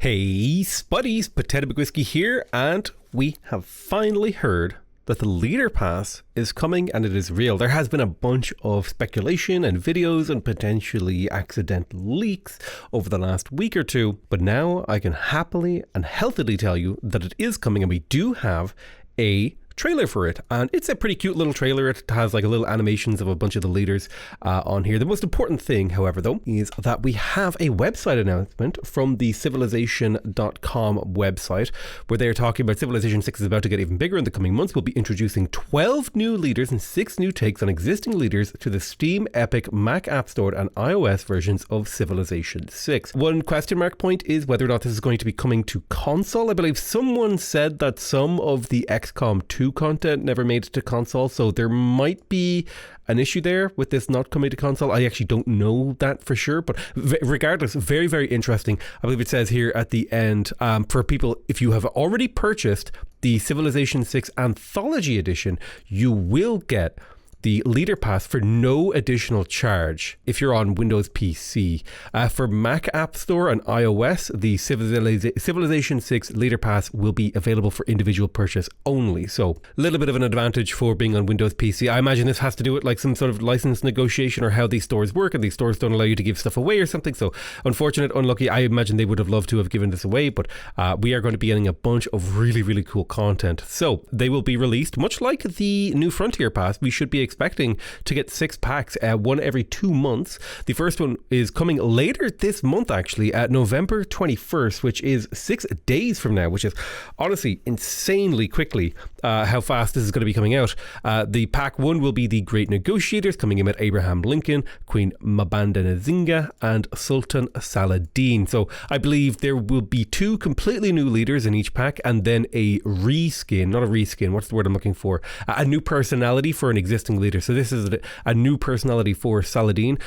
Hey Spuddies, Potato Big Whiskey here, and we have finally heard that the leader pass is coming and it is real. There has been a bunch of speculation and videos and potentially accidental leaks over the last week or two, but now I can happily and healthily tell you that it is coming, and we do have a trailer for it, and it's a pretty cute little trailer. It has like a little animations of a bunch of the leaders on here. The most important thing, however, though, is that we have a website announcement from the civilization.com website where they're talking about Civilization 6 is about to get even bigger in the coming months. We'll be introducing 12 new leaders and 6 new takes on existing leaders to the Steam, Epic, Mac App Store and iOS versions of Civilization 6. One question mark point is whether or not this is going to be coming to console. I believe someone said that some of the XCOM 2 content never made it to console, so there might be an issue there with this not coming to console. I actually don't know that for sure, but regardless, very, very interesting. I believe it says here at the end, for people, if you have already purchased the Civilization 6 Anthology Edition, you will get the Leader Pass for no additional charge if you're on Windows PC. For Mac App Store and iOS, the Civilization 6 Leader Pass will be available for individual purchase only. So a little bit of an advantage for being on Windows PC. I imagine this has to do with like some sort of license negotiation or how these stores work, and these stores don't allow you to give stuff away or something. So unfortunate, unlucky. I imagine they would have loved to have given this away, but we are going to be getting a bunch of really, really cool content. So they will be released, much like the New Frontier Pass. We should be expecting to get 6 packs, one every 2 months. The first one is coming later this month, actually, at November 21st, which is 6 days from now, which is honestly insanely quickly how fast this is going to be coming out. The pack 1 will be the Great Negotiators, coming in with Abraham Lincoln, Queen Mabanda Nzinga, and Sultan Saladin. So I believe there will be 2 completely new leaders in each pack, and then a reskin, not a reskin, what's the word I'm looking for? A new personality for an existing leader. So this is a new personality for Saladin,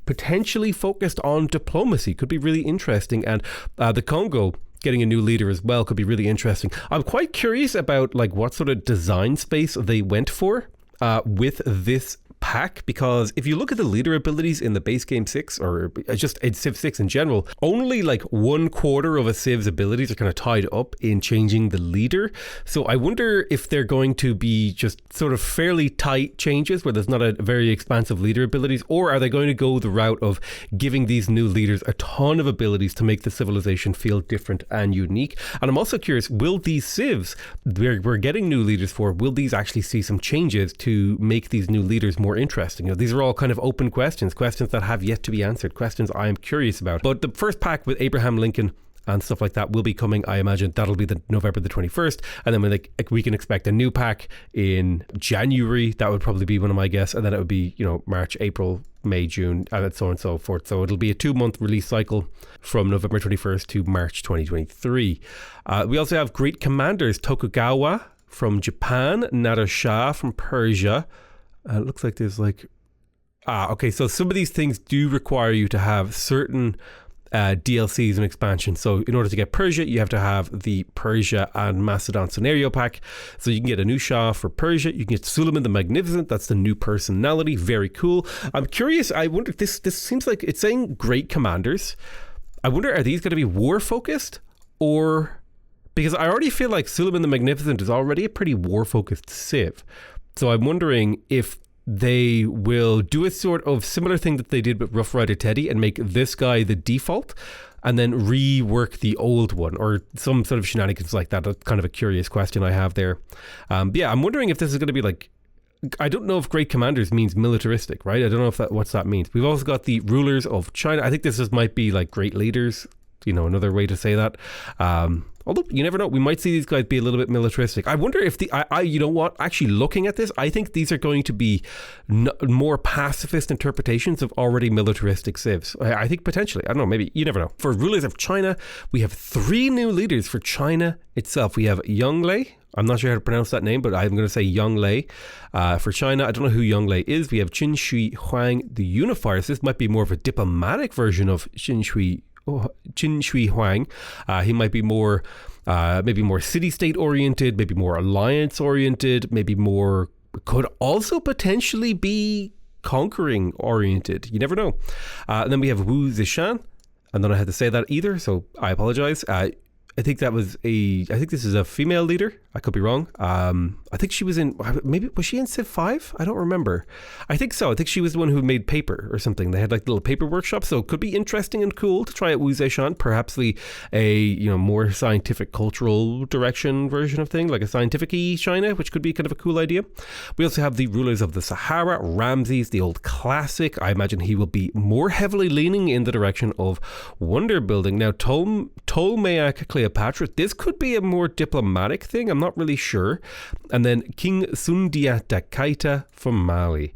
potentially focused on diplomacy. Could be really interesting. And the Congo getting a new leader as well could be really interesting. I'm quite curious about like what sort of design space they went for with this pack, because if you look at the leader abilities in the base game 6, or just in Civ 6 in general, only like 1/4 of a Civ's abilities are kind of tied up in changing the leader. So I wonder if they're going to be just sort of fairly tight changes where there's not a very expansive leader abilities, or are they going to go the route of giving these new leaders a ton of abilities to make the civilization feel different and unique? And I'm also curious, will these Civs we're getting new leaders for, will these actually see some changes to make these new leaders more interesting? You know, these are all kind of open questions that have yet to be answered, questions I am curious about. But the first pack with Abraham Lincoln and stuff like that will be coming. I imagine that'll be the November the 21st, and then we can expect a new pack in January. That would probably be one of my guess, and then it would be, you know, March, April, May, June, and so on and so forth. So it'll be a 2-month release cycle from November 21st to March 2023. We also have Great Commanders: Tokugawa from Japan, Nader Shah from Persia. It looks like there's like okay, so some of these things do require you to have certain DLCs and expansions. So in order to get Persia, you have to have the Persia and Macedon scenario pack. So you can get a new Shah for Persia. You can get Suleiman the Magnificent. That's the new personality. Very cool. I'm curious. I wonder if this seems like it's saying Great Commanders. I wonder, are these going to be war focused, or because I already feel like Suleiman the Magnificent is already a pretty war focused Civ. So I'm wondering if they will do a sort of similar thing that they did with Rough Rider Teddy and make this guy the default and then rework the old one, or some sort of shenanigans like that. That's kind of a curious question I have there. Yeah, I'm wondering if this is going to be like, I don't know if Great Commanders means militaristic, right? I don't know if what that means. We've also got the Rulers of China. I think this might be like Great Leaders, you know, another way to say that. Although you never know, we might see these guys be a little bit militaristic. I wonder if you know what, actually looking at this, I think these are going to be more pacifist interpretations of already militaristic civs. I think potentially, I don't know, maybe, you never know. For Rulers of China, we have 3 new leaders for China itself. We have Yonglei. I'm not sure how to pronounce that name, but I'm going to say Yonglei for China. I don't know who Yonglei is. We have Qin Shi Huang, the Unifier. So this might be more of a diplomatic version of Qin Shi Huang. He might be more, maybe more city-state oriented, maybe more alliance oriented, maybe more, could also potentially be conquering oriented. You never know. And then we have Wu Zishan, I don't know how to say that either, so I apologize. I think this is a female leader. I could be wrong. I think she was was she in Civ 5? I don't remember. I think so. I think she was the one who made paper or something. They had like little paper workshops, so it could be interesting and cool to try out Wu Zetian, perhaps a more scientific cultural direction version of thing, like a scientific-y China, which could be kind of a cool idea. We also have the rulers of the Sahara, Ramses, the old classic. I imagine he will be more heavily leaning in the direction of wonder building. Now, Ptolemaic Cleopatra, this could be a more diplomatic thing. I'm not really sure. And then King Sundiata Keita from Mali.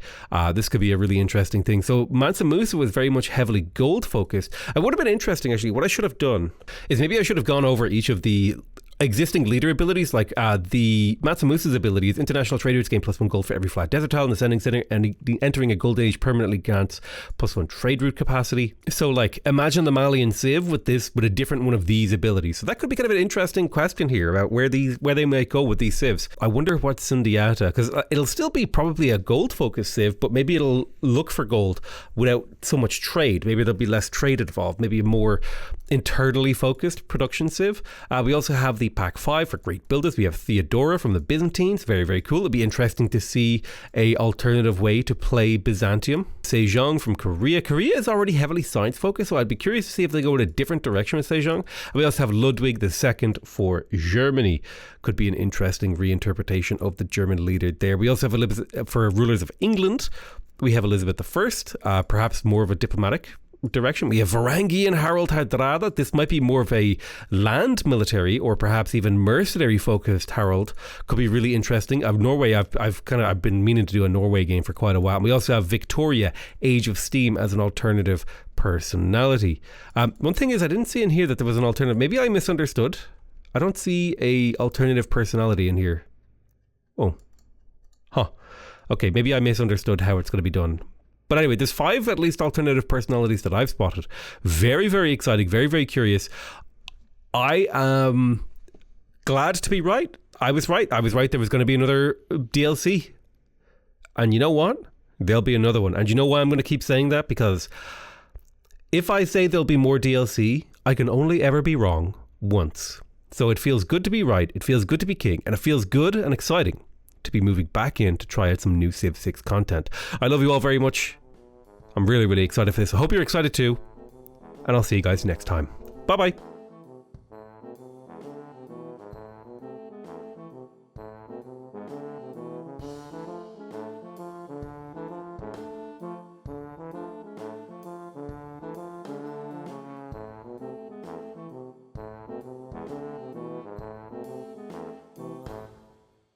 This could be a really interesting thing. So Mansa Musa was very much heavily gold focused. It would have been interesting, actually. What I should have done is maybe I should have gone over each of the existing leader abilities, like the Mansa Musa's abilities. International trade routes gain +1 gold for every flat desert tile in the ascending center, and entering a gold age permanently grants +1 trade route capacity. So like imagine the Malian Civ with a different one of these abilities. So that could be kind of an interesting question here about where they might go with these civs. I wonder what Sundiata, because it'll still be probably a gold focused civ, but maybe it'll look for gold without so much trade. Maybe there'll be less trade involved, maybe a more internally focused production civ. We also have the Pack 5 for great builders. We have Theodora from the Byzantines. Very, very cool. It'd be interesting to see a alternative way to play Byzantium. Sejong from Korea. Korea is already heavily science focused, so I'd be curious to see if they go in a different direction with Sejong. And we also have Ludwig II for Germany. Could be an interesting reinterpretation of the German leader there. We also have Elizabeth for rulers of England. We have Elizabeth I, perhaps more of a diplomatic direction. We have Varangian Harold Hardrada. This might be more of a land military or perhaps even mercenary focused Harold. Could be really interesting. Norway, I've been meaning to do a Norway game for quite a while. And we also have Victoria, Age of Steam, as an alternative personality. One thing is I didn't see in here that there was an alternative. Maybe I misunderstood. I don't see a alternative personality in here. Oh. Huh. Okay, maybe I misunderstood how it's going to be done. But anyway, there's 5 at least alternative personalities that I've spotted. Very, very exciting. Very, very curious. I am glad to be right. I was right. There was going to be another DLC. And you know what? There'll be another one. And you know why I'm going to keep saying that? Because if I say there'll be more DLC, I can only ever be wrong once. So it feels good to be right. It feels good to be king. And it feels good and exciting to be moving back in to try out some new Civ 6 content. I love you all very much. I'm really, really excited for this. I hope you're excited too. And I'll see you guys next time. Bye bye.